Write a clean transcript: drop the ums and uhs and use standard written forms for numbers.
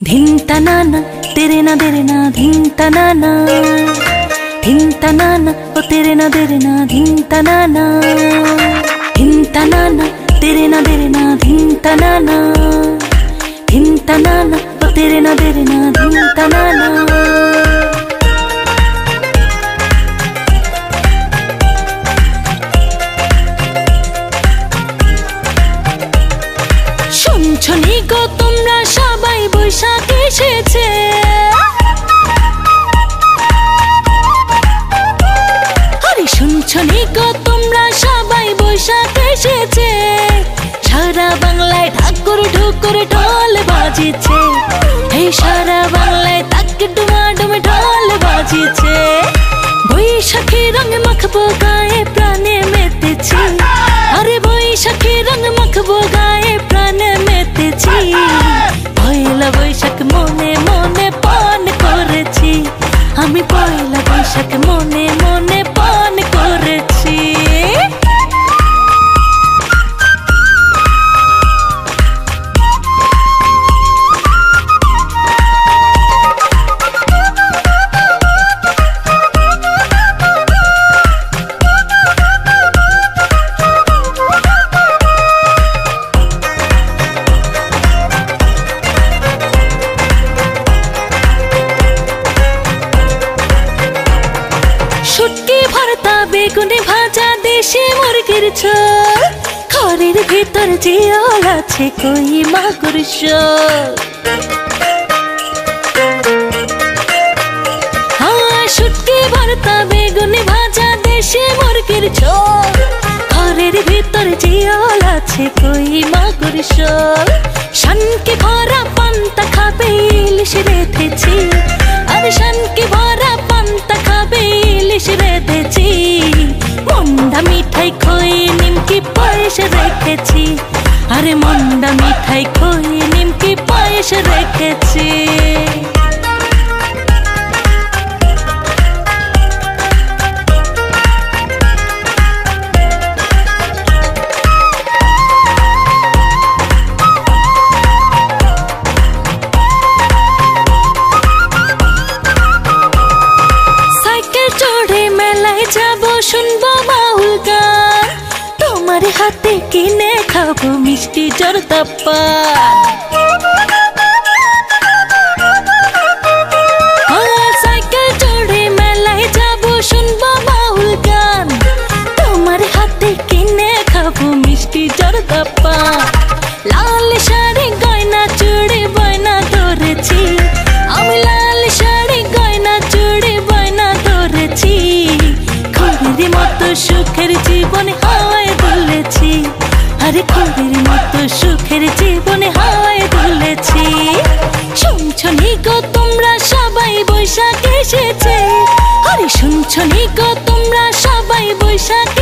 धिन तनाना तेरे ना देरे ना धिन तनाना ओ तेरे ना देरे ना धिन तनाना तेरे ना देरे ना धिन तनाना ओ तेरे ना देरे ना धिन तनाना। শুনছনি গো তোমরা সবাই বৈশাখ এসেছে, আরে শুনছনি গো তোমরা সবাই বৈশাখ এসেছে। সারা বাংলায় ঠাকুর ঠুকুর ঢোল বাজিছে, এই সারা বাংলায় তাক ডুমাডুম ঢোল বাজিছে। বৈশাখী রঙ মাখবো গায়ে প্রাণে মেতেছি, আরে বৈশাখী রঙ মাখবো গায়ে প্রাণে মেতেছি। পয়লা বৈশাখ মনে মনে পান করেছি, আমি পয়লা বৈশাখ মনে মনে পান করেছি। শুটকি ভর্তা বেগুনে ভাজা দেশি মুরগির ঝোল, ঘরের ভিতর জিয়াল আছে কই মাগুর শোল। শুটকি ভর্তা বেগুনে ভাজা দেশি মুরগির ঝোল, ঘরের ভিতর জিয়াল আছে কই মাগুর শোল। শানকে ভরা পান্তা খাবে ইলিশ রেঁধেছি, আরে শানকে ভরা পান্তা খাবে ইলিশ রেঁধেছি। মন্ডা মিঠাই খই নিমকি পায়েস রেখেছি, আরে মন্ডা মিঠাই খই নিমকি পায়েস রেখেছি। শুনবো বাউল গান, তোমার হাতে কিনে খাবো মিষ্টি জর্দা পান। সাইকেল চড়ে মেলায় যাবো শুনবো বাউল গান, তোমার হাতে কিনে খাবো মিষ্টি জর্দা পান। লাল শাড়ি গয়না চুড়ি বয়না ধরেছি, আমি লাল শাড়ি গয়না চুড়ি বয়না ধরেছি। খুঁড়ির মতো সুখের জীবন হাওয়ায় দুলেছি, আরে খুঁড়ির মতো সুখের জীবন হাওয়ায় দুলেছি। শুনছনি গো তোমরা সবাই বৈশাখ এসেছে, আরে শুনছনি গো তোমরা সবাই বৈশাখ